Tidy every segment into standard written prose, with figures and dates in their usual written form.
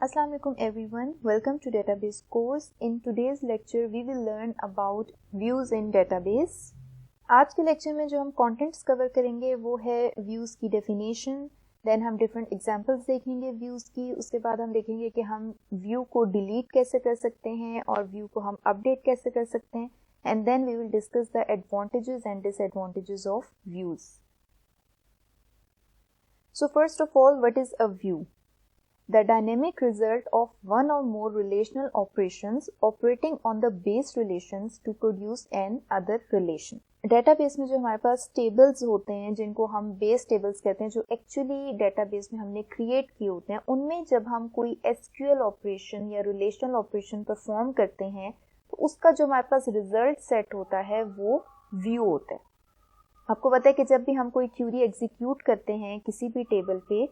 Assalamu alaikum everyone. Welcome to database course. In today's lecture we will learn about views in database. आज के lecture में जो हम contents cover करेंगे वो है व्यूज़ की डेफिनेशन, देन हम डिफरेंट एग्जांपल्स देखेंगे व्यूज़ की, उसके बाद हम देखेंगे कि हम व्यू को डिलीट कैसे कर सकते हैं और व्यू को हम अपडेट कैसे कर सकते हैं, and then we will discuss the advantages and disadvantages of views. So first of all, what is a view? The dynamic result of one or more relational operations operating on the base relations to produce an other relation. Database में जो हमारे पास tables होते हैं जिनको हम base tables कहते हैं, जो एक्चुअली डेटाबेस में हमने क्रिएट किए होते हैं, उनमें जब हम कोई एसक्यूएल ऑपरेशन या रिलेशनल ऑपरेशन परफॉर्म करते हैं तो उसका जो हमारे पास रिजल्ट सेट होता है वो व्यू होता है. आपको पता है कि जब भी हम कोई क्यूरी एग्जीक्यूट करते हैं किसी भी टेबल पे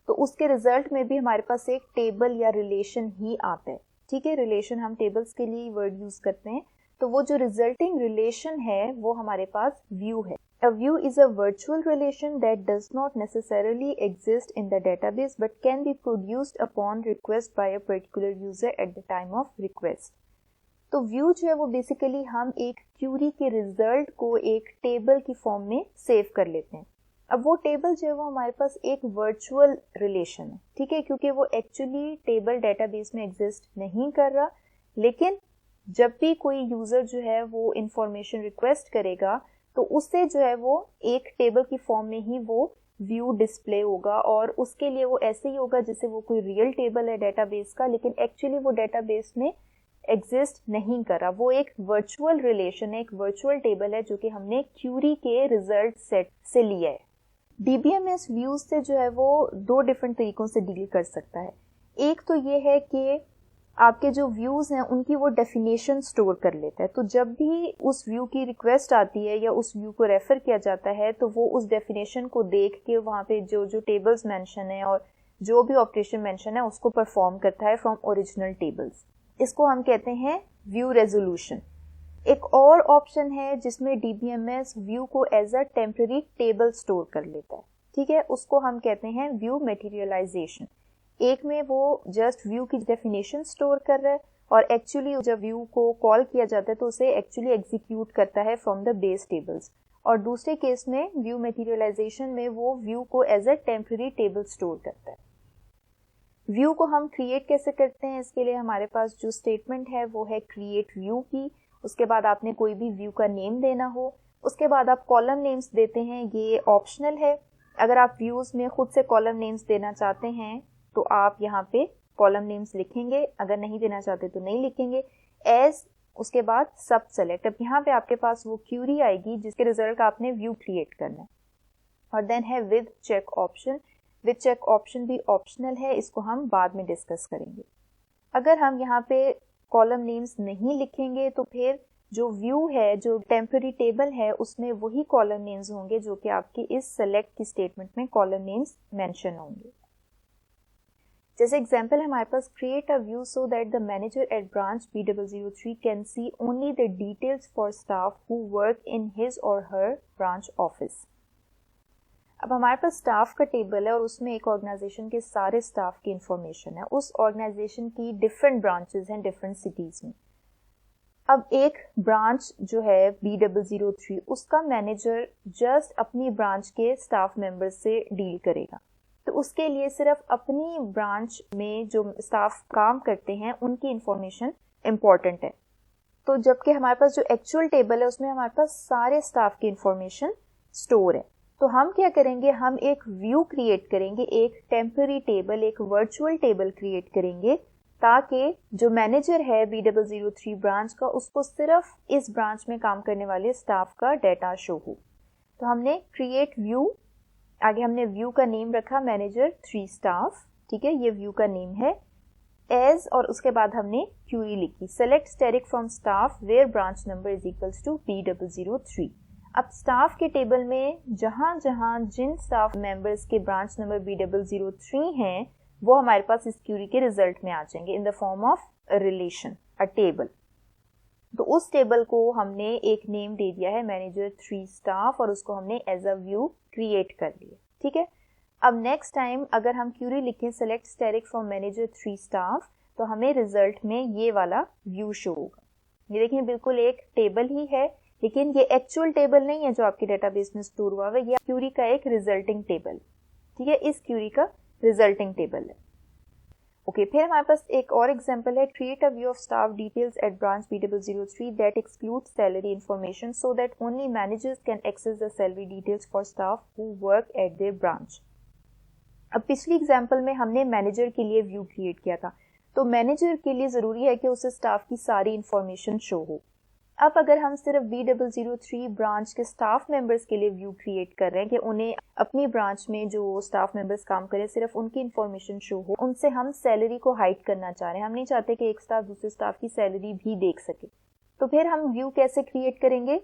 तो उसके रिजल्ट में भी हमारे पास एक टेबल या रिलेशन ही आता है. ठीक है, रिलेशन हम टेबल्स के लिए वर्ड यूज करते हैं, तो वो जो रिजल्टिंग रिलेशन है वो हमारे पास व्यू है. A view is a virtual relation that does not necessarily exist in the database but can be produced upon request by a particular user at the time of request. तो view जो है वो basically हम एक Curie के result को एक table की फॉर्म में सेव कर लेते हैं. अब वो टेबल जो है वो हमारे पास एक वर्चुअल रिलेशन है. ठीक है, क्योंकि वो एक्चुअली टेबल डेटाबेस में एग्जिस्ट नहीं कर रहा, लेकिन जब भी कोई यूजर जो है वो इंफॉर्मेशन रिक्वेस्ट करेगा तो उससे जो है वो एक टेबल की फॉर्म में ही वो व्यू डिस्प्ले होगा, और उसके लिए वो ऐसे ही होगा जैसे वो कोई रियल टेबल है डेटाबेस का, लेकिन एक्चुअली वो डेटाबेस में एग्जिस्ट नहीं कर रहा. वो एक वर्चुअल रिलेशन है, एक वर्चुअल टेबल है जो कि हमने क्यूरी के रिजल्ट सेट से लिया है. डीबीएमएस व्यूज से जो है वो दो डिफरेंट तरीकों से डील कर सकता है. एक तो ये है कि आपके जो व्यूज हैं उनकी वो डेफिनेशन स्टोर कर लेता है, तो जब भी उस व्यू की रिक्वेस्ट आती है या उस व्यू को रेफर किया जाता है तो वो उस डेफिनेशन को देख के वहाँ पे जो जो टेबल्स मेंशन है और जो भी ऑपरेशन मेंशन है उसको परफॉर्म करता है फ्रॉम ओरिजिनल टेबल्स. इसको हम कहते हैं व्यू रेजोल्यूशन. एक और ऑप्शन है जिसमें डीबीएमएस व्यू को as a temporary table store कर लेता है. ठीक है, उसको हम कहते हैं व्यू मटेरियलाइजेशन. एक में वो जस्ट व्यू की डेफिनेशन स्टोर कर रहा है और एक्चुअली जब व्यू को कॉल किया जाता है तो उसे एक्चुअली एग्जीक्यूट करता है फ्रॉम द बेस टेबल्स, और दूसरे केस में व्यू मटेरियलाइजेशन में वो व्यू को as a temporary table store करता है. व्यू को हम क्रिएट कैसे करते हैं, इसके लिए हमारे पास जो स्टेटमेंट है वो है क्रिएट व्यू की. उसके बाद आपने कोई भी व्यू का नेम देना हो, उसके बाद आप कॉलम नेम्स देते हैं, ये ऑप्शनल है. अगर आप व्यूज में खुद से कॉलम नेम्स देना चाहते हैं तो आप यहाँ पे कॉलम नेम्स लिखेंगे, अगर नहीं देना चाहते तो नहीं लिखेंगे. एज उसके बाद सब सेलेक्ट. अब यहाँ पे आपके पास वो क्यूरी आएगी जिसके रिजल्ट का आपने व्यू क्रिएट करना है. और देन है with check option. With check option भी ऑप्शनल है, इसको हम बाद में डिस्कस करेंगे. अगर हम यहाँ पे कॉलम नेम्स नहीं लिखेंगे तो फिर जो व्यू है, जो टेम्पररी टेबल है, उसमें वही कॉलम नेम्स होंगे जो कि आपकी इस सेलेक्ट की स्टेटमेंट में कॉलम नेम्स मेंशन होंगे. जैसे एग्जांपल हमारे पास create a view so that the manager at branch B003 can see only the details for staff who work in his or her branch office. अब हमारे पास staff का table है और उसमें एक ऑर्गेनाइजेशन के सारे स्टाफ की इंफॉर्मेशन है. उस ऑर्गेनाइजेशन की डिफरेंट ब्रांचेस हैं डिफरेंट सिटीज में. अब एक ब्रांच जो है B003, उसका मैनेजर जस्ट अपनी ब्रांच के स्टाफ मेंबर्स से डील करेगा, तो उसके लिए सिर्फ अपनी ब्रांच में जो स्टाफ काम करते हैं उनकी इंफॉर्मेशन इम्पॉर्टेंट है. तो जबकि हमारे पास जो एक्चुअल टेबल है उसमें हमारे पास सारे स्टाफ की इंफॉर्मेशन स्टोर है. तो हम क्या करेंगे, हम एक व्यू क्रिएट करेंगे, एक टेम्पररी टेबल, एक वर्चुअल टेबल क्रिएट करेंगे ताकि जो मैनेजर है B003 ब्रांच का, उसको सिर्फ इस ब्रांच में काम करने वाले स्टाफ का डाटा शो हो. तो हमने क्रिएट व्यू, आगे हमने व्यू का नेम रखा मैनेजर 3 स्टाफ. ठीक है, ये व्यू का नेम है. एज और उसके बाद हमने क्यूरी लिखी select static from staff where branch number is equals to B003. अब स्टाफ के टेबल में जहां जहां जिन स्टाफ मेंबर्स के ब्रांच नंबर B003 हैं वो हमारे पास इस क्यूरी के रिजल्ट में आ जाएंगे in the form of relation, a table. तो उस टेबल को हमने एक नेम दे दिया है मैनेजर 3 स्टाफ और उसको हमने एज अ व्यू क्रिएट कर लिया. ठीक है, अब नेक्स्ट टाइम अगर हम क्यूरी लिखें select static from manager 3 staff, तो हमें रिजल्ट में ये वाला व्यू शो होगा। ये देखिए बिल्कुल एक टेबल ही है, लेकिन ये एक्चुअल टेबल नहीं है जो आपके डेटाबेस में स्टोर हुआ है, ये क्यूरी का एक रिजल्टिंग टेबल, ठीक है, इस क्यूरी का रिजल्टिंग टेबल है। ओके, फिर हमारे पास एक और एग्जांपल है, create a view of staff details at branch B003 that excludes salary information so that only managers can access the salary details for staff who work at their branch. अब पिछली example में हमने manager के लिए view create किया था, तो manager के लिए जरूरी है कि उसे स्टाफ की सारी इंफॉर्मेशन शो हो। अब अगर हम सिर्फ B003 ब्रांच के स्टाफ मेंबर्स के लिए व्यू क्रिएट कर रहे हैं कि उन्हें अपनी ब्रांच में जो स्टाफ मेंबर्स काम करें सिर्फ उनकी इंफॉर्मेशन शो हो, उनसे हम सैलरी को हाइड करना चाह रहे हैं, हम नहीं चाहते कि एक स्टाफ दूसरे स्टाफ की सैलरी भी देख सके, तो फिर हम व्यू कैसे क्रिएट करेंगे?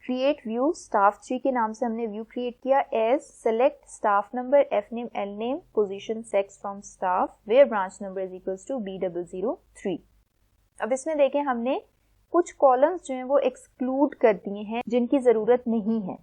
क्रिएट व्यू स्टाफ 3 के नाम से हमने व्यू क्रिएट किया as select staff number F name L name position sex from staff where branch number is equals to B003। अब इसमें देखें हमने कुछ कॉलम्स जो हैं वो एक्सक्लूड कर दिए हैं जिनकी जरूरत नहीं है।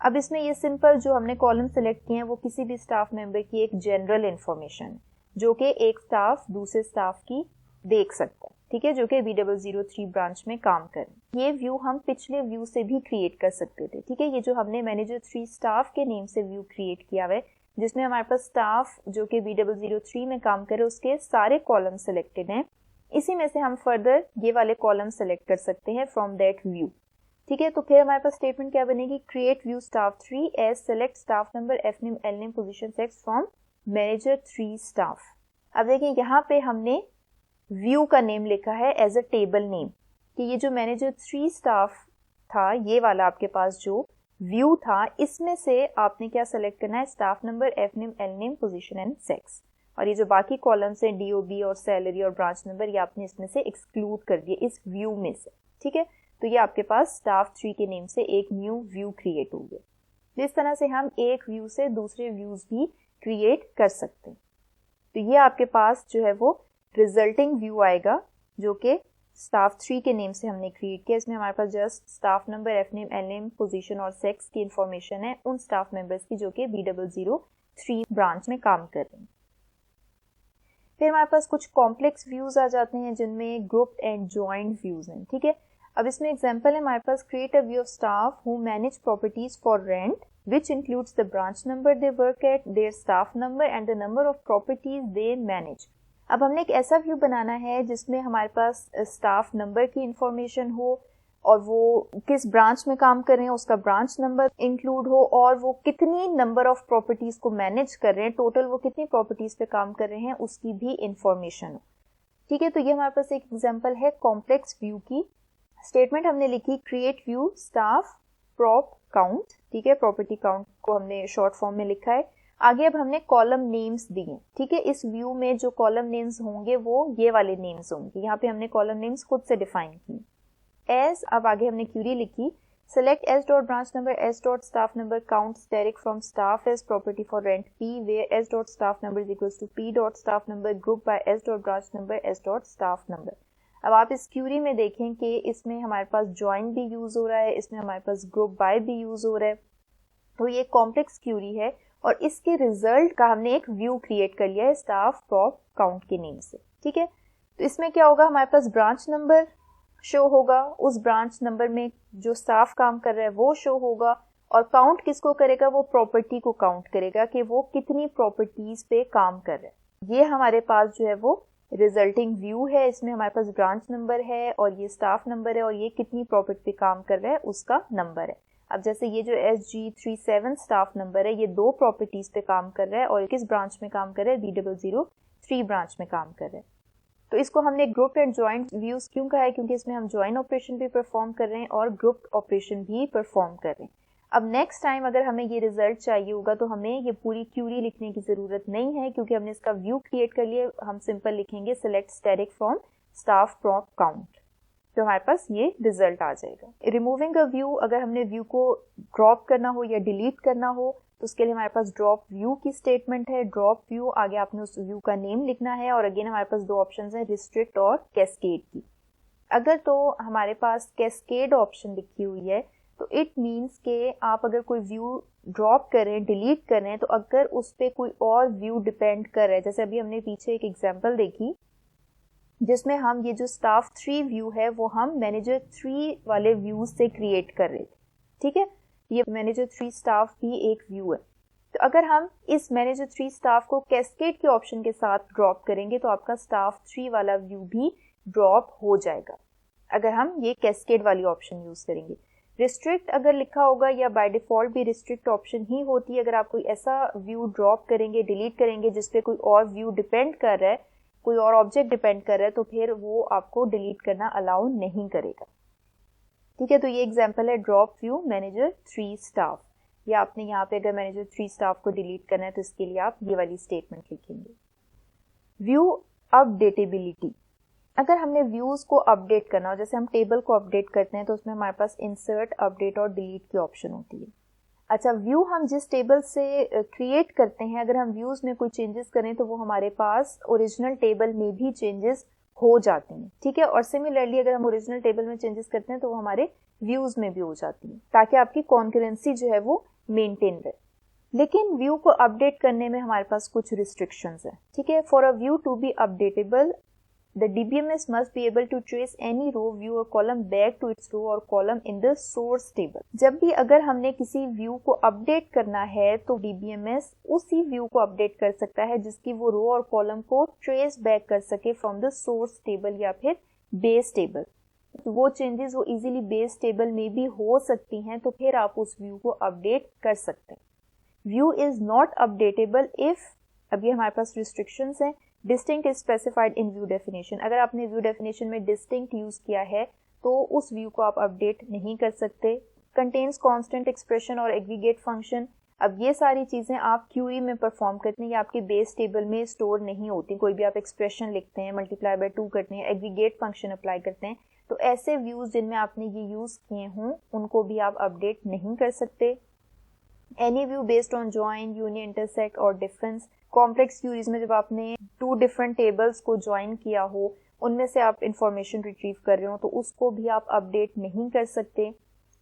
अब इसमें ये सिंपल जो हमने कॉलम सेलेक्ट किए हैं वो किसी भी स्टाफ मेंबर की एक जनरल इंफॉर्मेशन जो कि एक स्टाफ दूसरे स्टाफ की देख सकता है, ठीक है, जो कि B003 ब्रांच में काम करें। ये व्यू हम पिछले व्यू से भी क्रिएट कर सकते थे, ठीक है, ये जो हमने मैनेजर 3 स्टाफ के नेम से व्यू क्रिएट किया हुआ है जिसमें हमारे पास स्टाफ जो कि B003 में काम करे उसके सारे कॉलम सेलेक्टेड हैं, इसी में से हम फर्दर ये वाले कॉलम सेलेक्ट कर सकते हैं फ्रॉम दैट व्यू, ठीक है। तो फिर हमारे पास स्टेटमेंट क्या बनेगी? Create view staff 3 as select staff number F name L name position sex from manager 3 staff. अब देखिए यहाँ पे हमने व्यू का नेम लिखा है एज अ टेबल नेम कि ये जो मैनेजर 3 स्टाफ था, ये वाला आपके पास जो व्यू था, इसमें से आपने क्या सेलेक्ट करना है? Staff number F name L name position and sex, और ये जो बाकी कॉलम्स हैं DOB और सैलरी और ब्रांच नंबर, ये आपने इसमें से एक्सक्लूड कर दिए इस व्यू में से, ठीक है। तो ये आपके पास स्टाफ 3 के नेम से एक न्यू व्यू क्रिएट हो गया। इस तरह से हम एक व्यू से दूसरे व्यूज भी क्रिएट कर सकते हैं। तो ये आपके पास जो है वो रिजल्टिंग व्यू आएगा जो कि स्टाफ 3 के नेम से हमने क्रिएट किया। इसमें हमारे पास just staff number F name L name position और सेक्स की इंफॉर्मेशन है उन स्टाफ मेंबर्स की जो कि B003 ब्रांच में काम कर रहे हैं। फिर हमारे पास कुछ कॉम्प्लेक्स व्यूज आ जाते हैं जिनमें ग्रुप एंड जॉइंट व्यूज हैं, ठीक है। अब इसमें एग्जांपल है हमारे पास, create a view of staff who manage properties for rent which includes the branch number they work at, their staff number and the number of properties they manage। अब हमने एक ऐसा व्यू बनाना है जिसमें हमारे पास स्टाफ नंबर की information हो और वो किस ब्रांच में काम कर रहे हैं उसका ब्रांच नंबर इंक्लूड हो, और वो कितनी नंबर ऑफ प्रॉपर्टीज को मैनेज कर रहे हैं, टोटल वो कितनी प्रॉपर्टीज पे काम कर रहे हैं उसकी भी इंफॉर्मेशन हो, ठीक है। तो ये हमारे पास एक एग्जांपल है कॉम्प्लेक्स व्यू की। स्टेटमेंट हमने लिखी create view staff prop count, ठीक है, प्रॉपर्टी काउंट को हमने शॉर्ट फॉर्म में लिखा है। आगे अब हमने कॉलम नेम्स दिए, ठीक है। इस व्यू में जो कॉलम नेम्स होंगे वो ये वाले नेम्स होंगे, यहाँ पे हमने कॉलम नेम्स खुद से डिफाइन की एज। अब आगे हमने क्यूरी लिखी select S dot branch number S dot staff number counts direct from staff as property for rent P where S dot staff number is equals to P dot staff number group by S dot branch number S dot staff number. अब आप इस Curie में देखें कि इसमें हमारे पास join भी use हो रहा है, इसमें हमारे पास ग्रुप बाय भी यूज हो रहा है। तो ये कॉम्प्लेक्स क्यूरी है और इसके रिजल्ट का हमने एक व्यू क्रिएट कर लिया है स्टाफ प्रॉप काउंट के नेम से, ठीक है। तो इसमें क्या होगा? हमारे पास ब्रांच नंबर शो होगा, उस ब्रांच नंबर में जो स्टाफ काम कर रहा है वो शो होगा, और काउंट किसको करेगा? वो प्रॉपर्टी को काउंट करेगा कि वो कितनी प्रॉपर्टीज पे काम कर रहा है। ये हमारे पास जो है वो रिजल्टिंग व्यू है, इसमें हमारे पास ब्रांच नंबर है और ये स्टाफ नंबर है और ये कितनी प्रॉपर्टी पे काम कर रहा है उसका नंबर है। अब जैसे ये जो SG37 स्टाफ नंबर है ये 2 प्रॉपर्टीज पे काम कर रहा है और किस ब्रांच में काम कर रहा है? B003 ब्रांच में काम कर रहा है। तो इसको हमने ग्रुप एंड जॉइंट व्यूज क्यों कहा है? क्योंकि इसमें हम जॉइंट ऑपरेशन भी परफॉर्म कर रहे हैं और ग्रुप ऑपरेशन भी परफॉर्म कर रहे हैं। अब नेक्स्ट टाइम अगर हमें ये रिजल्ट चाहिए होगा तो हमें ये पूरी क्यूरी लिखने की जरूरत नहीं है क्योंकि हमने इसका व्यू क्रिएट कर लिया। हम सिंपल लिखेंगे select static from staff prop count, तो हमारे पास ये रिजल्ट आ जाएगा। रिमूविंग अ व्यू, अगर हमने व्यू को ड्रॉप करना हो या डिलीट करना हो तो उसके लिए हमारे पास ड्रॉप व्यू की स्टेटमेंट है। ड्रॉप व्यू, आगे आपने उस व्यू का नेम लिखना है और अगेन हमारे पास 2 ऑप्शंस हैं, रिस्ट्रिक्ट और कैस्केड की। अगर तो हमारे पास कैस्केड ऑप्शन लिखी हुई है तो इट मीन्स के आप अगर कोई व्यू ड्रॉप कर रहे हैं, डिलीट कर रहे हैं, तो अगर उस पर कोई और व्यू डिपेंड कर रहा है, जैसे अभी हमने पीछे एक एग्जांपल देखी जिसमें हम ये जो स्टाफ 3 व्यू है वो हम मैनेजर 3 वाले व्यू से क्रिएट कर रहे थे, ठीक है। ये मैनेजर 3 स्टाफ भी एक व्यू है। तो अगर हम इस मैनेजर 3 स्टाफ को कैस्केड के ऑप्शन के साथ ड्रॉप करेंगे तो आपका स्टाफ 3 वाला व्यू भी ड्रॉप हो जाएगा अगर हम ये कैस्केड वाली ऑप्शन यूज करेंगे। रिस्ट्रिक्ट अगर लिखा होगा या बाय डिफॉल्ट भी रिस्ट्रिक्ट ऑप्शन ही होती है, अगर आप कोई ऐसा व्यू ड्रॉप करेंगे, डिलीट करेंगे जिसपे कोई और व्यू डिपेंड कर रहा है, कोई और ऑब्जेक्ट डिपेंड कर रहा है, तो फिर वो आपको डिलीट करना अलाउ नहीं करेगा, ठीक है। तो ये एग्जांपल है ड्रॉप व्यू मैनेजर 3 स्टाफ, या आपने यहाँ पे अगर मैनेजर 3 स्टाफ को डिलीट करना है तो इसके लिए आप ये वाली स्टेटमेंट लिखेंगे। व्यू अपडेटेबिलिटी, अगर हमने व्यूज को अपडेट करना हो, जैसे हम टेबल को अपडेट करते हैं तो उसमें हमारे पास इंसर्ट, अपडेट और डिलीट की ऑप्शन होती है। अच्छा, व्यू हम जिस टेबल से क्रिएट करते हैं, अगर हम व्यूज में कोई चेंजेस करें तो वो हमारे पास ओरिजिनल टेबल में भी चेंजेस हो जाते हैं, ठीक है। और सिमिलरली अगर हम ओरिजिनल टेबल में चेंजेस करते हैं तो वो हमारे व्यूज में भी हो जाती है, ताकि आपकी कॉन्करेंसी जो है वो मेंटेन रहे। लेकिन व्यू को अपडेट करने में हमारे पास कुछ रिस्ट्रिक्शंस है, ठीक है। For a view to be updatable, the DBMS must be able to trace any row, view or column back to its row or column in the source table। जब भी अगर हमने किसी व्यू को अपडेट करना है तो DBMS उसी व्यू को अपडेट कर सकता है जिसकी वो रो और कॉलम को ट्रेस बैक कर सके फ्रॉम द सोर्स टेबल या फिर बेस टेबल। वो चेंजेस वो इजीली बेस टेबल में भी हो सकती हैं, तो फिर आप उस व्यू को अपडेट कर सकते हैं। View is not updatable if, अभी हमारे पास रिस्ट्रिक्शंस हैं। Distinct is specified in view definition, अगर आपने व्यू डेफिनेशन में डिस्टिंक्ट यूज किया है तो उस व्यू को आप अपडेट नहीं कर सकते। कंटेन्स कांस्टेंट एक्सप्रेशन और एग्रीगेट फंक्शन, अब ये सारी चीजें आप क्यूरी में परफॉर्म करते हैं या आपके बेस टेबल में स्टोर नहीं होती। कोई भी आप एक्सप्रेशन लिखते हैं, मल्टीप्लाई बाय 2 करते हैं, एग्रीगेट फंक्शन अप्लाई करते हैं, तो ऐसे व्यूज जिनमें आपने ये यूज किए हों उनको भी आप अपडेट नहीं कर सकते। Any view based on join, union, intersect और डिफरेंस, कॉम्प्लेक्स क्यूरीज में जब आपने 2 डिफरेंट टेबल्स को ज्वाइन किया हो, उनमें से आप इंफॉर्मेशन रिट्रीव कर रहे हो, तो उसको भी आप अपडेट नहीं कर सकते।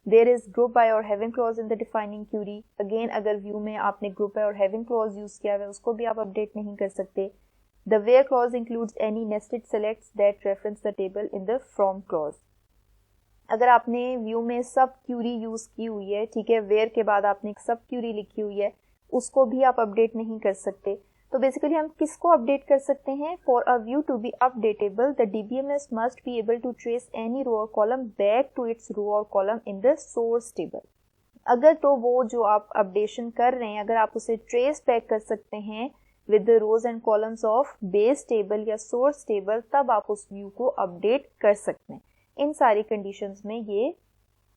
देयर इज ग्रुप बाय और having clause in the defining query, again अगर व्यू में आपने ग्रुप बाय और हैविंग क्लॉज यूज किया है उसको भी आप अपडेट नहीं कर सकते। The where clause includes any nested selects that reference the table in the from clause, अगर आपने व्यू में सब क्यूरी यूज की हुई है, ठीक है, वेयर के बाद आपने एक सब क्यूरी लिखी हुई है, उसको भी आप अपडेट नहीं कर सकते। तो बेसिकली हम किसको अपडेट कर सकते हैं? For a view to be updatable the DBMS must be able to trace any row और column back to its row और column in the source table. अगर तो वो जो आप अपडेशन कर रहे हैं, अगर आप उसे ट्रेस बैक कर सकते हैं with the rows and columns of base table या सोर्स टेबल, तब आप उस व्यू को अपडेट कर सकते हैं। इन सारी कंडीशंस में ये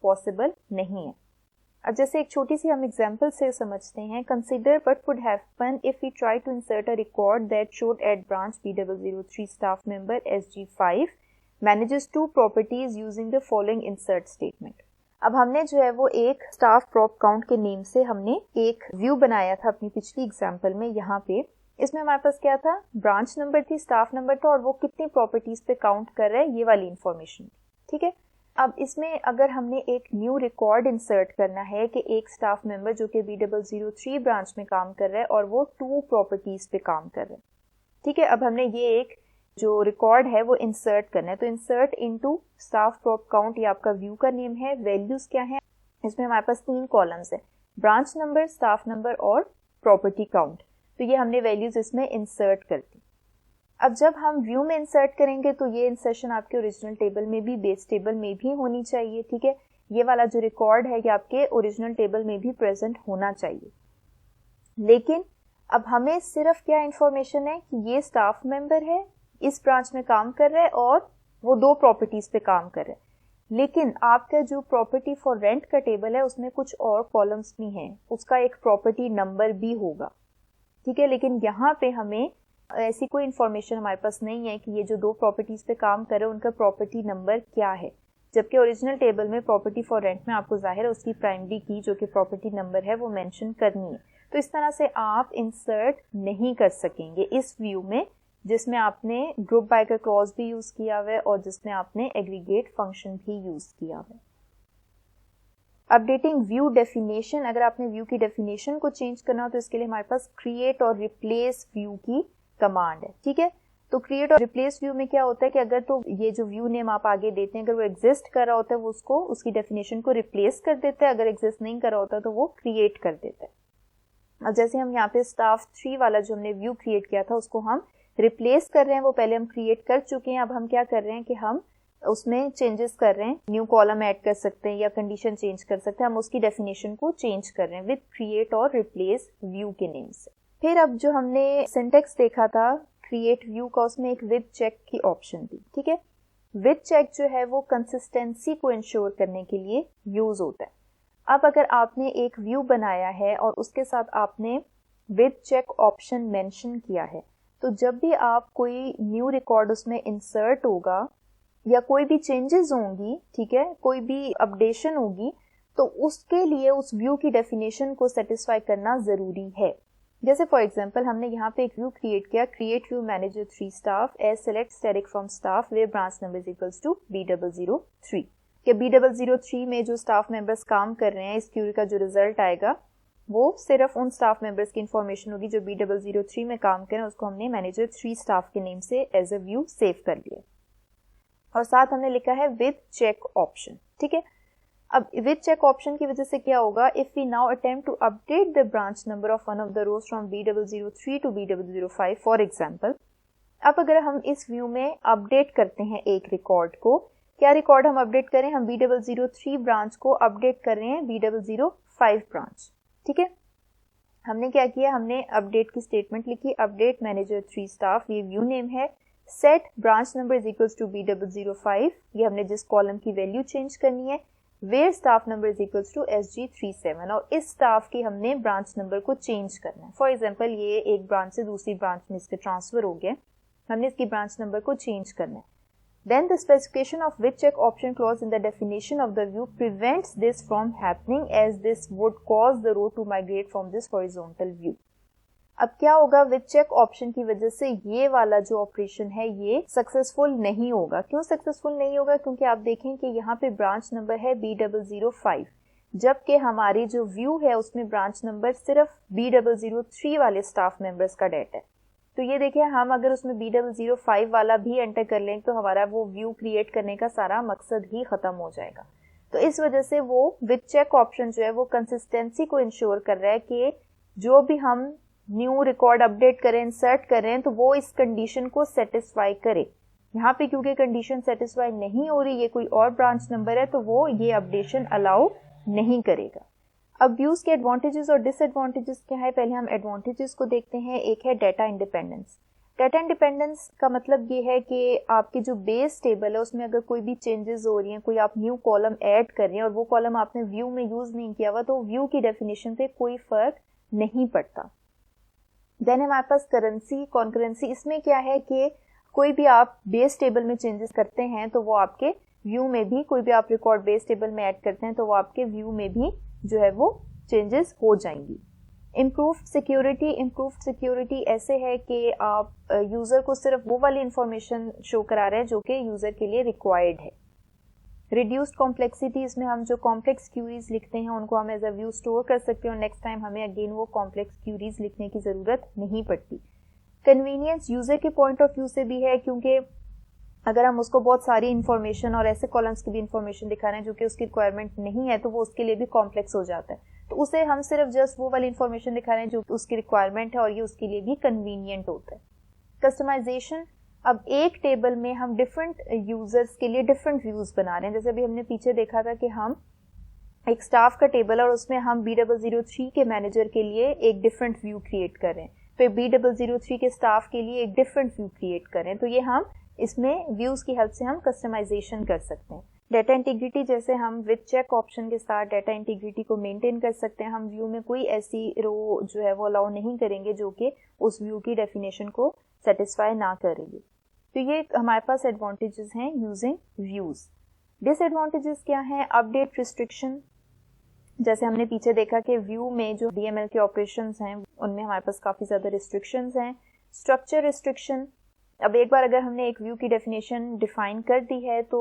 पॉसिबल नहीं है। अब जैसे एक छोटी सी हम एग्जांपल से समझते हैं। Consider what would happen if we try to insert a record that showed at branch B003 staff member SG5 manages 2 properties using the following insert statement. अब हमने जो है वो एक स्टाफ प्रॉप काउंट के नेम से हमने एक व्यू बनाया था अपनी पिछली एग्जांपल में। यहाँ पे इसमें हमारे पास क्या था? ब्रांच नंबर थी, स्टाफ नंबर था, और वो कितनी प्रॉपर्टीज पे काउंट कर रहे हैं ये वाली इंफॉर्मेशन, ठीक है। अब इसमें अगर हमने एक न्यू रिकॉर्ड इंसर्ट करना है कि एक स्टाफ मेंबर जो कि B003 ब्रांच में काम कर रहा है और वो 2 प्रॉपर्टीज पे काम कर रहे हैं, ठीक है। अब हमने ये एक जो रिकॉर्ड है वो इंसर्ट करना है, तो insert into staff prop count, ये आपका व्यू का नेम है। वैल्यूज क्या है? इसमें हमारे पास 3 कॉलम्स है, ब्रांच नंबर, स्टाफ नंबर और प्रॉपर्टी काउंट। तो ये हमने वैल्यूज इसमें इंसर्ट कर दी। अब जब हम व्यू में इंसर्ट करेंगे तो ये इंसर्शन आपके ओरिजिनल टेबल में भी, बेस टेबल में भी होनी चाहिए, ठीक है। ये वाला जो रिकॉर्ड है ये आपके ओरिजिनल टेबल में भी प्रेजेंट होना चाहिए। लेकिन अब हमें सिर्फ क्या इंफॉर्मेशन है कि ये स्टाफ मेंबर है, इस ब्रांच में काम कर रहा है और वो 2 प्रॉपर्टीज पे काम कर रहा है। लेकिन आपका जो प्रॉपर्टी फॉर रेंट का टेबल है उसमें कुछ और कॉलम्स भी हैं, उसका एक प्रॉपर्टी नंबर भी होगा, ठीक है। लेकिन यहाँ पे हमें ऐसी कोई इन्फॉर्मेशन हमारे पास नहीं है कि ये जो 2 प्रॉपर्टीज पे काम कर रहे हैं उनका प्रॉपर्टी नंबर क्या है, जबकि ओरिजिनल टेबल में प्रॉपर्टी फॉर रेंट में आपको जाहिर है उसकी प्राइमरी की जो कि प्रॉपर्टी नंबर है वो मेंशन करनी है। तो इस तरह से आप इंसर्ट नहीं कर सकेंगे इस व्यू में जिसमें आपने ग्रुप बाय का क्लॉज भी यूज किया हुआ है और जिसमें आपने एग्रीगेट फंक्शन भी यूज किया हुआ है। अपडेटिंग व्यू डेफिनेशन, अगर आपने व्यू की डेफिनेशन को चेंज करना हो तो इसके लिए हमारे पास क्रिएट और रिप्लेस व्यू की कमांड है, ठीक है। तो क्रिएट और रिप्लेस व्यू में क्या होता है कि अगर तो ये जो व्यू नेम आप आगे देते हैं अगर वो एग्जिस्ट कर रहा होता है वो उसको उसकी डेफिनेशन को रिप्लेस कर देता है, अगर एग्जिस्ट नहीं कर रहा होता तो वो क्रिएट कर देता है। अब जैसे हम यहाँ पे स्टाफ 3 वाला जो हमने व्यू क्रिएट किया था उसको हम रिप्लेस कर रहे हैं, वो पहले हम क्रिएट कर चुके हैं। अब हम क्या कर रहे हैं कि हम उसमें चेंजेस कर रहे हैं, न्यू कॉलम ऐड कर सकते हैं या कंडीशन चेंज कर सकते हैं, हम उसकी डेफिनेशन को चेंज कर रहे हैं विद क्रिएट और रिप्लेस व्यू के नेम से। फिर अब जो हमने सिंटेक्स देखा था क्रिएट व्यू का, उसमें एक विद चेक की ऑप्शन थी, ठीक है। विद चेक जो है वो कंसिस्टेंसी को इंश्योर करने के लिए यूज होता है। अब अगर आपने एक व्यू बनाया है और उसके साथ आपने विद चेक ऑप्शन मेंशन किया है, तो जब भी आप कोई न्यू रिकॉर्ड उसमें इंसर्ट होगा या कोई भी चेंजेस होंगी, ठीक है, कोई भी अपडेशन होगी, तो उसके लिए उस व्यू की डेफिनेशन को सेटिस्फाई करना जरूरी है। जैसे फॉर एग्जांपल हमने यहाँ पे एक व्यू क्रिएट किया, create view manager 3 staff as select static from staff where branch number is equals to B003 कि B003 में जो स्टाफ मेंबर्स काम कर रहे हैं, इस क्यूरी का जो रिजल्ट आएगा वो सिर्फ उन स्टाफ मेंबर्स की इंफॉर्मेशन होगी जो B003 में काम कर रहे हैं, उसको हमने मैनेजर 3 स्टाफ के नेम से एज अ व्यू सेव कर लिया और साथ हमने लिखा है विद चेक ऑप्शन, ठीक है। अब विद चेक ऑप्शन की वजह से क्या होगा, if we now attempt to update the branch number of one of the rows from B003 to B005 for example. अब अगर हम इस व्यू में अपडेट करते हैं एक रिकॉर्ड को, क्या रिकॉर्ड हम अपडेट करें, हम B003 ब्रांच को अपडेट कर रहे हैं B005 ब्रांच, ठीक है। हमने क्या किया, हमने अपडेट की स्टेटमेंट लिखी, अपडेट मैनेजर 3 स्टाफ, ये व्यू नेम है, set branch number is equals to B005, ये हमने जिस कॉलम की वैल्यू चेंज करनी है, where staff number is equals to SG37 और इस स्टाफ की हमने ब्रांच नंबर को चेंज करना है। फॉर एग्जांपल ये एक ब्रांच से दूसरी ब्रांच में इसके ट्रांसफर हो गया, हमने इसकी ब्रांच नंबर को चेंज करना है। Then the specification of with check option clause in the definition of the view prevents this from happening as this would cause the row to migrate from this horizontal view. अब क्या होगा, with check option की वजह से ये वाला जो operation है ये सक्सेसफुल नहीं होगा। क्यों सक्सेसफुल नहीं होगा, क्योंकि आप देखें कि यहाँ पे ब्रांच नंबर है B005, जबकि हमारी जो व्यू है उसमें ब्रांच नंबर सिर्फ B003 वाले स्टाफ मेंबर्स का डेटा है। तो ये देखिए, हम अगर उसमें B005 वाला भी एंटर कर लें तो हमारा वो व्यू क्रिएट करने का सारा मकसद ही खत्म हो जाएगा। तो इस वजह से वो विद चेक ऑप्शन जो है वो कंसिस्टेंसी को इंश्योर कर रहा है कि जो भी हम न्यू रिकॉर्ड अपडेट करें, इंसर्ट करें, तो वो इस कंडीशन को सेटिस्फाई करे। यहाँ पे क्योंकि कंडीशन सेटिस्फाई नहीं हो रही, ये कोई और ब्रांच नंबर है, तो वो ये अपडेशन अलाउ नहीं करेगा। अब व्यूज के एडवांटेजेस और डिसएडवांटेजेस क्या है, पहले हम एडवांटेजेस को देखते हैं। एक है डाटा इंडिपेंडेंस। डाटा इंडिपेंडेंस का मतलब ये है कि आपकी जो बेस टेबल है उसमें अगर कोई भी चेंजेस हो रही हैं, कोई आप न्यू कॉलम ऐड कर रहे हैं और वो कॉलम आपने व्यू में यूज नहीं किया हुआ, तो व्यू की डेफिनेशन पे कोई फर्क नहीं पड़ता। देन हमारे पास करेंसी कॉन्करेंसी। इसमें क्या है कि कोई भी आप बेस टेबल में चेंजेस करते हैं तो वो आपके व्यू में भी, कोई भी आप रिकॉर्ड बेस टेबल में ऐड करते हैं तो वो आपके व्यू में भी जो है वो चेंजेस हो जाएंगी। Improved security. इम्प्रूव्ड सिक्योरिटी ऐसे है कि आप यूजर को सिर्फ वो वाली इंफॉर्मेशन शो करा रहे हैं जो कि यूजर के लिए रिक्वायर्ड है। Reduced complexity. इसमें हम जो कॉम्प्लेक्स क्यूरीज लिखते हैं उनको हम एज अ व्यू स्टोर कर सकते हैं और नेक्स्ट टाइम हमें अगेन वो कॉम्प्लेक्स क्यूरीज लिखने की जरूरत नहीं पड़ती। कन्वीनियंस यूजर के पॉइंट ऑफ व्यू से भी है, क्योंकि अगर हम उसको बहुत सारी इंफॉर्मेशन और ऐसे कॉलम्स की भी इंफॉर्मेशन दिखा रहे हैं जो कि उसकी रिक्वायरमेंट नहीं है, तो वो उसके लिए भी कॉम्प्लेक्स हो जाता है। तो उसे हम सिर्फ जस्ट वो वाली इंफॉर्मेशन दिखा रहे हैं जो उसकी रिक्वायरमेंट है और ये उसके लिए भी कन्वीनियंट होता है। कस्टमाइजेशन। अब एक टेबल में हम डिफरेंट यूजर्स के लिए डिफरेंट व्यूज बना रहे हैं। जैसे अभी हमने पीछे देखा था कि हम एक स्टाफ का टेबल और उसमें हम B003 के मैनेजर के लिए एक डिफरेंट व्यू क्रिएट कर रहे हैं, फिर B003 के स्टाफ के लिए एक डिफरेंट व्यू क्रिएट कर रहे हैं। तो ये हम इसमें व्यूज की हेल्प से हम कस्टमाइजेशन कर सकते हैं। Data integrity. जैसे हम विद चेक ऑप्शन के साथ डाटा इंटीग्रिटी को मेंटेन कर सकते हैं। हम व्यू में कोई ऐसी रो जो है वो अलाउ नहीं करेंगे जो कि उस व्यू की डेफिनेशन को सेटिस्फाई ना करेगी। तो ये हमारे पास एडवांटेजेस हैं यूजिंग व्यूज। डिसएडवांटेजेस क्या हैं? Update restriction. जैसे हमने पीछे देखा कि व्यू में जो DML के ऑपरेशंस हैं उनमें हमारे पास काफी ज्यादा रिस्ट्रिक्शंस हैं। Structure restriction. अब एक बार अगर हमने एक व्यू की डेफिनेशन डिफाइन कर दी है तो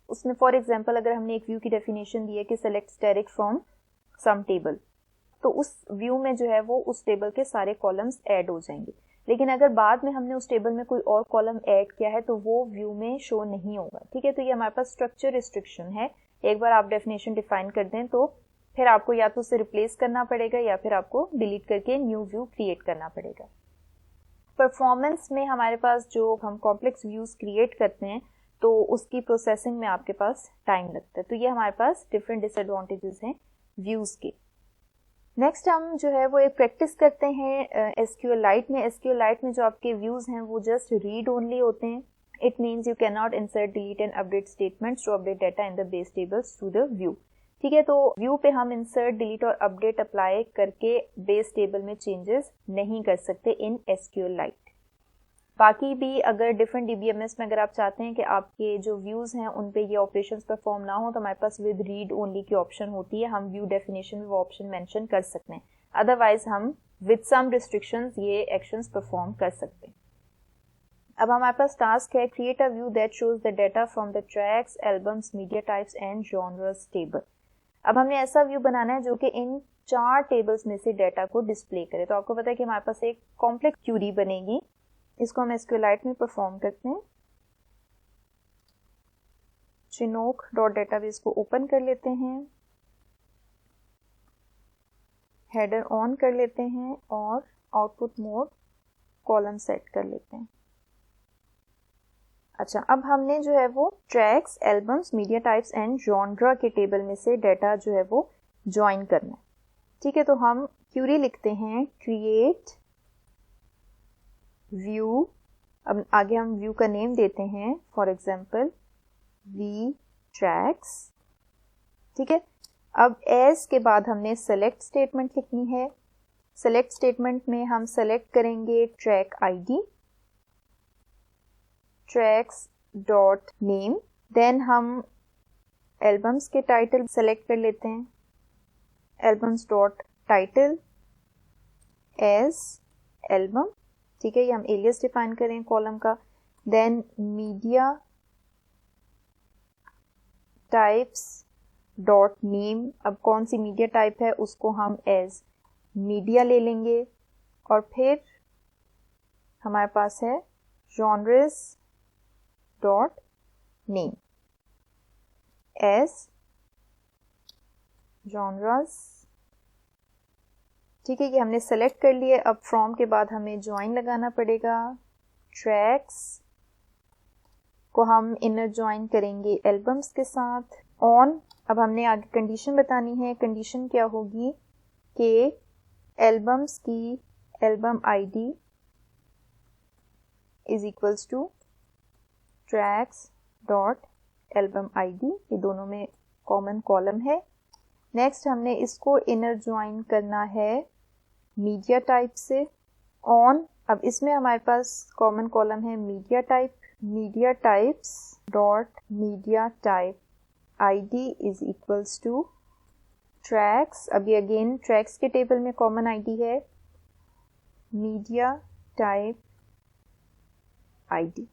उसमें फॉर एग्जांपल अगर हमने एक व्यू की डेफिनेशन दी है कि select asterisk from some table, तो उस व्यू में जो है वो उस टेबल के सारे कॉलम्स ऐड हो जाएंगे। लेकिन अगर बाद में हमने उस टेबल में कोई और कॉलम ऐड किया है तो वो व्यू में शो नहीं होगा। ठीक है, तो ये हमारे पास स्ट्रक्चर रिस्ट्रिक्शन है। एक बार आप डेफिनेशन डिफाइन कर दें तो फिर आपको या तो उसे रिप्लेस करना पड़ेगा या फिर आपको डिलीट करके न्यू व्यू क्रिएट करना पड़ेगा। परफॉर्मेंस में हमारे पास जो हम कॉम्प्लेक्स व्यूज क्रिएट करते हैं तो उसकी प्रोसेसिंग में आपके पास टाइम लगता है। तो ये हमारे पास डिफरेंट डिसएडवांटेजेस हैं व्यूज के। नेक्स्ट हम जो है वो एक प्रैक्टिस करते हैं एसक्यूएलाइट में। एसक्यूएलाइट में जो आपके व्यूज हैं वो जस्ट रीड ओनली होते हैं। It means you can not insert, delete and update statements to update data in the base tables through the view. ठीक है, तो व्यू पे हम इंसर्ट, डिलीट और अपडेट अप्लाई करके बेस टेबल में चेंजेस नहीं कर सकते इन एसक्यूएलाइट। बाकी भी अगर डिफरेंट डीबीएमएस में अगर आप चाहते हैं कि आपके जो व्यूज हैं उन पे ये ऑपरेशंस परफॉर्म ना हो तो हमारे पास विद रीड ओनली की ऑप्शन होती है। हम व्यू डेफिनेशन में वो ऑप्शन मेंशन कर सकते हैं, अदरवाइज हम विद सम रिस्ट्रिक्शंस ये एक्शंस परफॉर्म कर सकते हैं। अब हमारे पास टास्क है create a view that shows the data from the tracks, albums, media types and genres table. अब हमने ऐसा व्यू बनाना है जो कि इन 4 टेबल्स में से डाटा को डिस्प्ले करे। तो आपको पता है कि हमारे पास एक कॉम्प्लेक्स क्यूरी बनेगी, इसको हम एसक्यूएलाइट में परफॉर्म करते हैं। चिनोक डॉट डेटाबेस को ओपन कर लेते हैं, हेडर ऑन कर लेते हैं और आउटपुट मोड कॉलम सेट कर लेते हैं। अच्छा, अब हमने जो है वो tracks, albums, media types and genre के टेबल में से डाटा जो है वो ज्वाइन करना है। ठीक है, तो हम क्यूरी लिखते हैं क्रिएट व्यू। अब आगे हम व्यू का नेम देते हैं, फॉर एग्जांपल वी ट्रैक्स। ठीक है, अब एज के बाद हमने सेलेक्ट स्टेटमेंट लिखनी है। सेलेक्ट स्टेटमेंट में हम सेलेक्ट करेंगे track ID, tracks dot name, then हम एल्बम्स के टाइटल सेलेक्ट कर लेते हैं, albums dot title as album. ठीक है, ये हम एलियस डिफाइन करें कॉलम का। Then media types dot name, अब कौन सी मीडिया टाइप है उसको हम एज मीडिया ले लेंगे। और फिर हमारे पास है genres dot name as genres. ठीक है, ये हमने सेलेक्ट कर लिए। अब फ्रॉम के बाद हमें ज्वाइन लगाना पड़ेगा। ट्रैक्स को हम इनर ज्वाइन करेंगे एल्बम्स के साथ। ऑन, अब हमने आगे कंडीशन बतानी है। कंडीशन क्या होगी कि एल्बम्स की album ID is equals to tracks dot album ID, ये दोनों में कॉमन कॉलम है। नेक्स्ट हमने इसको इनर ज्वाइन करना है मीडिया टाइप से। ऑन, अब इसमें हमारे पास कॉमन कॉलम है media type, media types dot media type ID is equals to tracks. अभी अगेन ट्रैक्स के टेबल में कॉमन आईडी है media type ID.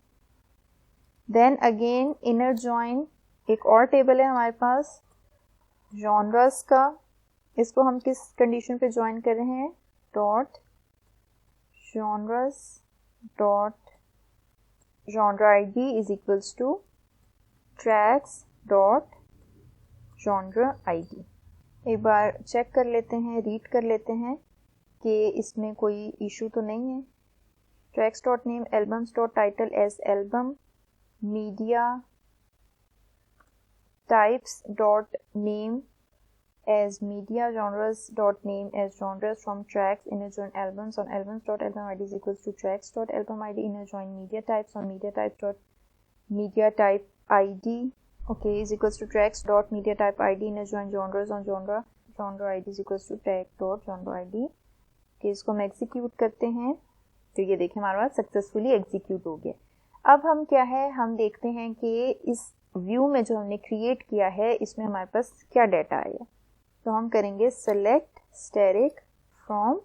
Then again inner join एक और टेबल है हमारे पास जॉनर्स का, इसको हम किस कंडीशन पे ज्वाइन कर रहे हैं, dot genres dot genre ID is equals to tracks dot genre ID. एक बार चेक कर लेते हैं, रीड कर लेते हैं कि इसमें कोई इशू तो नहीं है। Tracks dot name, albums dot title as album, media types dot name as media, genres dot name as genres, from tracks inner join albums, on albums dot album id is equals to tracks dot album id inner join media types, on media types dot media type id okay is equals to tracks dot media type id inner join genres, on genre id is equals to track dot genre id। okay, इसको हम execute करते हैं तो ये देखिए हमारे पास successfully execute हो गया। अब हम क्या है, हम देखते हैं कि इस व्यू में जो हमने क्रिएट किया है इसमें हमारे पास क्या डाटा आया। तो हम करेंगे select asterisk from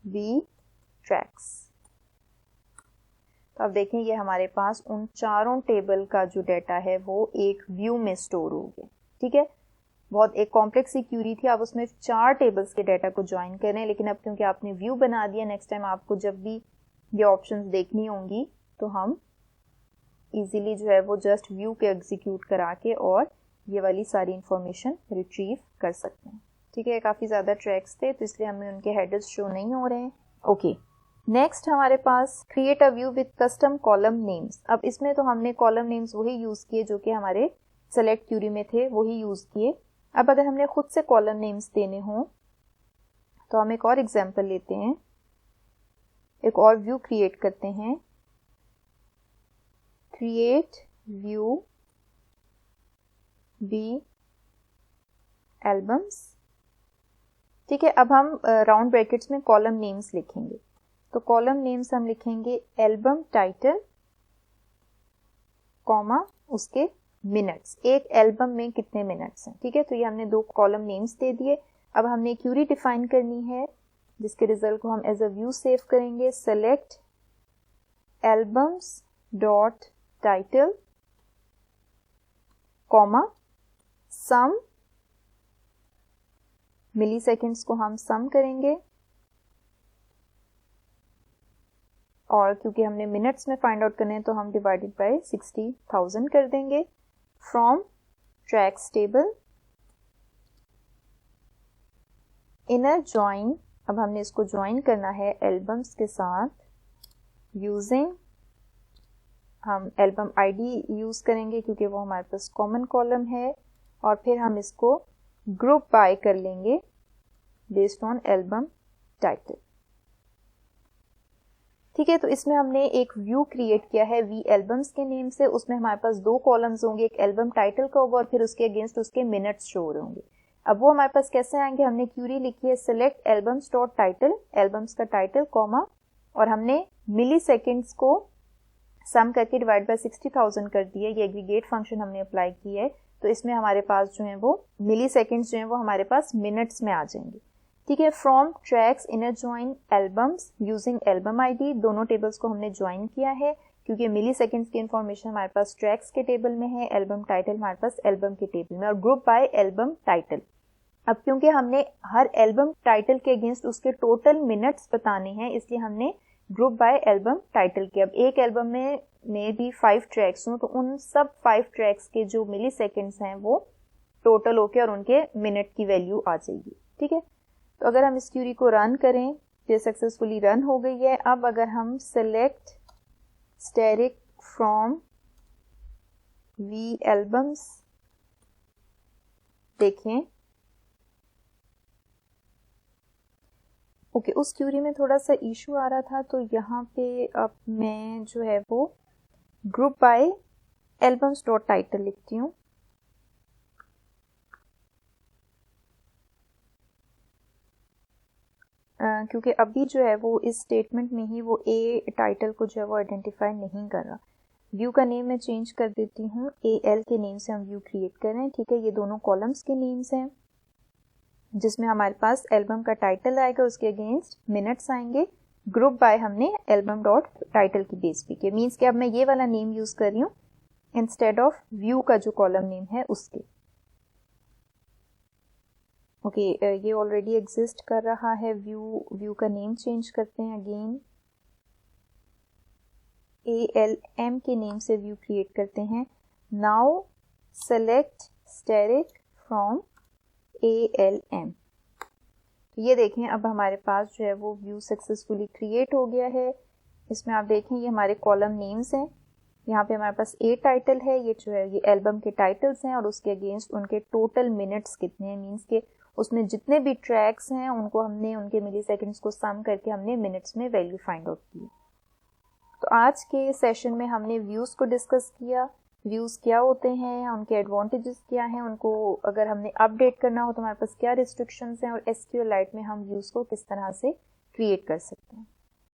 v tracks. तो अब देखें ये हमारे पास उन चारों टेबल का जो डाटा है वो एक व्यू में स्टोर हो गया। ठीक है, बहुत एक कॉम्प्लेक्स सी क्यूरी थी, आप उसमें 4 टेबल्स के डाटा को ज्वाइन कर रहे हैं, लेकिन अब क्योंकि आपने व्यू बना दिया, नेक्स्ट टाइम आपको जब भी ये ऑप्शंस देखनी होंगी तो हम इजीली जो है वो जस्ट व्यू के एग्जीक्यूट करा के और ये वाली सारी इंफॉर्मेशन रिट्रीव कर सकते हैं। ठीक है, काफ़ी ज़्यादा ट्रैक्स थे तो इसलिए हमें उनके हेडर्स शो नहीं हो रहे हैं। ओके, नेक्स्ट हमारे पास create a view with custom column names. अब इसमें तो हमने कॉलम नेम्स वही यूज़ किए जो कि हमारे सेलेक्ट क्यूरी में थे, वही यूज़ किए। अब अगर हमने खुद से कॉलम नेम्स देने हों तो हम एक और एग्जांपल लेते हैं, एक और व्यू क्रिएट करते हैं, क्रिएट व्यू बी एल्बम्स। ठीक है, अब हम राउंड ब्रैकेट्स में कॉलम नेम्स लिखेंगे, तो कॉलम नेम्स हम लिखेंगे एल्बम टाइटल कॉमा उसके मिनट्स, एक एल्बम में कितने मिनट्स हैं। ठीक है, तो ये हमने 2 कॉलम नेम्स दे दिए। अब हमने क्यूरी डिफाइन करनी है जिसके रिजल्ट को हम एज अ व्यू सेव करेंगे। Select albums dot title comma sum, milliseconds को हम सम करेंगे और क्योंकि हमने मिनट्स में फाइंड आउट करने हैं तो हम डिवाइडेड बाय 60,000 कर देंगे। From tracks table inner join, अब हमने इसको ज्वाइन करना है एल्बम्स के साथ यूजिंग, हम एल्बम आईडी यूज करेंगे क्योंकि वो हमारे पास कॉमन कॉलम है, और फिर हम इसको ग्रुप बाय कर लेंगे बेस्ड ऑन एल्बम टाइटल। ठीक है, तो इसमें हमने एक व्यू क्रिएट किया है वी एल्बम्स के नेम से, उसमें हमारे पास 2 कॉलम्स होंगे, एक एल्बम टाइटल का होगा और फिर उसके अगेंस्ट उसके मिनट्स शो हो रहे होंगे। अब वो हमारे पास कैसे आएंगे, हमने क्यूरी लिखी है select albums dot title, albums का टाइटल कॉमा, और हमने मिली सेकेंड्स को सम करके डिवाइड बाय 60,000 कर दिया, ये एग्रीगेट फंक्शन हमने अप्लाई की है, तो इसमें हमारे पास जो है वो मिली सेकेंड्स जो है वो हमारे पास मिनट्स में आ जाएंगे। ठीक है, from tracks inner join albums using album ID, दोनों टेबल्स को हमने ज्वाइन किया है क्योंकि मिली सेकेंड्स की इंफॉर्मेशन हमारे पास ट्रैक्स के टेबल में है, एल्बम टाइटल हमारे पास एल्बम के टेबल में, और ग्रुप बाय एल्बम टाइटल। अब क्योंकि हमने हर एल्बम टाइटल के अगेंस्ट उसके टोटल मिनट्स बताने हैं इसलिए हमने ग्रुप बाय एल्बम टाइटल किया। अब एक एल्बम में भी 5 ट्रैक्स हों तो उन सब 5 ट्रैक्स के जो मिली सेकेंड्स हैं वो टोटल होके और उनके मिनट की वैल्यू आ जाएगी। ठीक है, तो अगर हम इस क्यूरी को रन करें, ये सक्सेसफुली रन हो गई है। अब अगर हम select static from v albums देखें, ओके, उस क्यूरी में थोड़ा सा इशू आ रहा था तो यहाँ पे अब मैं जो है वो group by albums dot title लिखती हूँ। क्योंकि अभी जो है वो इस स्टेटमेंट में ही वो ए टाइटल को जो है वो आइडेंटिफाई नहीं कर रहा। व्यू का नेम मैं चेंज कर देती हूँ, ए एल के नेम से हम व्यू क्रिएट कर रहे हैं। ठीक है, ये दोनों कॉलम्स के नेम्स हैं जिसमें हमारे पास एल्बम का टाइटल आएगा, उसके अगेंस्ट मिनट्स आएंगे। ग्रुप बाय हमने एल्बम डॉट टाइटल की बेस पे किया, मीन्स कि अब मैं ये वाला नेम यूज कर रही हूँ इंस्टेड ऑफ व्यू का जो कॉलम नेम है उसके। ओके, ये ऑलरेडी एग्जिस्ट कर रहा है व्यू का नेम चेंज करते हैं अगेन, ALM के नेम से व्यू क्रिएट करते हैं। Now select static from ALM। ये देखें अब हमारे पास जो है वो व्यू सक्सेसफुली क्रिएट हो गया है। इसमें आप देखें ये हमारे कॉलम नेम्स हैं, यहाँ पे हमारे पास ए टाइटल है, ये जो है ये एल्बम के टाइटल्स हैं और उसके अगेंस्ट उनके टोटल मिनट्स कितने हैं, मीन्स के उसमें जितने भी ट्रैक्स हैं उनको हमने उनके मिली सेकेंड्स को सम करके हमने मिनट्स में वैल्यू फाइंड आउट की। तो आज के सेशन में हमने व्यूज़ को डिस्कस किया, व्यूज़ क्या होते हैं, उनके एडवांटेजेस क्या हैं, उनको अगर हमने अपडेट करना हो तो हमारे पास क्या रिस्ट्रिक्शंस हैं, और SQLite में हम व्यूज़ को किस तरह से क्रिएट कर सकते हैं।